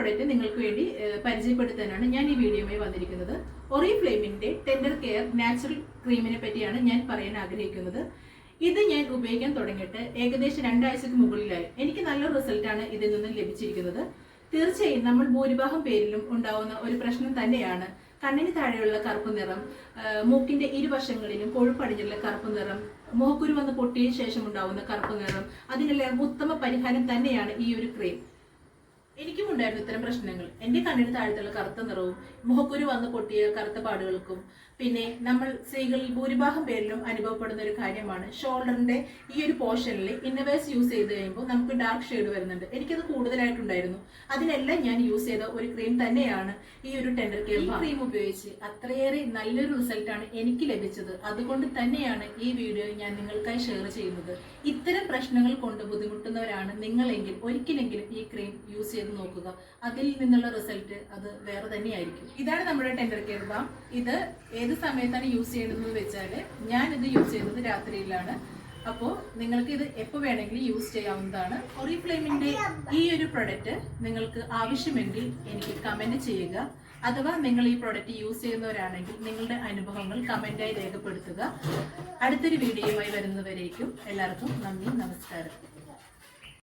Product നിങ്ങൾക്ക് വേണ്ടി പരിചയപ്പെടുത്താനാണ് ഞാൻ ഈ വീഡിയോയുമായി വന്നിരിക്കുന്നത്. ഒറിഫ്ലെയിമിന്റെ ടെൻഡർ കെയർ നാച്ചുറൽ ക്രീമിനെ പറ്റിയാണ് ഞാൻ പറയാൻ ആഗ്രഹിക്കുന്നത്. ഇത് ഞാൻ ഉപയോഗിക്കാൻ തുടങ്ങിയിട്ട് ഏകദേശം 2 ആഴ്ചക്ക് മുകളിലായി. എനിക്ക് നല്ല റിസൾട്ടാണ് ഇതിൽ നിന്ന് ലഭിച്ചിരിക്കുന്നത്. തീർച്ചയായും നമ്മൾ ഭൂരിഭാഗം പേരിലും ഉണ്ടാവുന്ന ഒരു പ്രശ്നം തന്നെയാണ് കണ്ണിന് താഴെയുള്ള കറുപ്പ് നിറം, മൂക്കിന്റെ ഇരുവശങ്ങളിലും കൊഴുപ്പടിഞ്ഞുള്ള കറുപ്പ് നിറം, മുഖക്കുരു വന്ന് പൊട്ടിയ ശേഷം ഉണ്ടാവുന്ന കറുപ്പ് നിറം. അതിനെല്ലാം ഉത്തമ പരിഹാരം തന്നെയാണ് ഈ ഒരു ക്രീം. എനിക്കും ഉണ്ടായിരുന്നു ഇത്തരം പ്രശ്നങ്ങൾ. എൻ്റെ കണ്ണിന് താഴത്തുള്ള കറുത്ത നിറവും മുഖക്കുരു വന്ന് പൊട്ടിയ കറുത്ത പാടുകൾക്കും പിന്നെ നമ്മൾ സ്ത്രീകളിൽ ഭൂരിഭാഗം പേരിലും അനുഭവപ്പെടുന്ന ഒരു കാര്യമാണ് ഷോൾഡറിന്റെ ഈ ഒരു പോർഷനിൽ ഇന്നവേഴ്സ് യൂസ് ചെയ്ത് കഴിയുമ്പോൾ നമുക്ക് ഡാർക്ക് ഷെയ്ഡ് വരുന്നുണ്ട്. എനിക്കത് കൂടുതലായിട്ടുണ്ടായിരുന്നു. അതിനെല്ലാം ഞാൻ യൂസ് ചെയ്ത ഒരു ക്രീം തന്നെയാണ് ഈ ഒരു ടെൻഡർ കെയർ. ഈ ക്രീം ഉപയോഗിച്ച് അത്രയേറെ നല്ലൊരു റിസൾട്ടാണ് എനിക്ക് ലഭിച്ചത്. അതുകൊണ്ട് തന്നെയാണ് ഈ വീഡിയോ ഞാൻ നിങ്ങൾക്കായി ഷെയർ ചെയ്യുന്നത്. ഇത്തരം പ്രശ്നങ്ങൾ കൊണ്ട് ബുദ്ധിമുട്ടുന്നവരാണ് നിങ്ങളെങ്കിൽ ഒരിക്കലെങ്കിലും ഈ ക്രീം യൂസ് ചെയ്ത് നോക്കുക. അതിൽ നിന്നുള്ള റിസൾട്ട് അത് വേറെ തന്നെയായിരിക്കും. ഇതാണ് നമ്മുടെ ടെൻഡർ കെയർ ബാം. ഇത് ഏത് സമയത്താണ് യൂസ് ചെയ്യുന്നത് വെച്ചാൽ ഞാനിത് യൂസ് ചെയ്യുന്നത് രാത്രിയിലാണ്. അപ്പോൾ നിങ്ങൾക്ക് ഇത് എപ്പോൾ വേണമെങ്കിലും യൂസ് ചെയ്യാവുന്നതാണ്. ഒറിഫ്ലെയിമിന്റെ ഈ ഒരു പ്രൊഡക്റ്റ് നിങ്ങൾക്ക് ആവശ്യമെങ്കിൽ എനിക്ക് കമന്റ് ചെയ്യുക. അഥവാ നിങ്ങൾ ഈ പ്രൊഡക്റ്റ് യൂസ് ചെയ്യുന്നവരാണെങ്കിൽ നിങ്ങളുടെ അനുഭവങ്ങൾ കമന്റായി രേഖപ്പെടുത്തുക. അടുത്തൊരു വീഡിയോയുമായി വരുന്നവരേക്കും എല്ലാവർക്കും നന്ദി, നമസ്കാരം.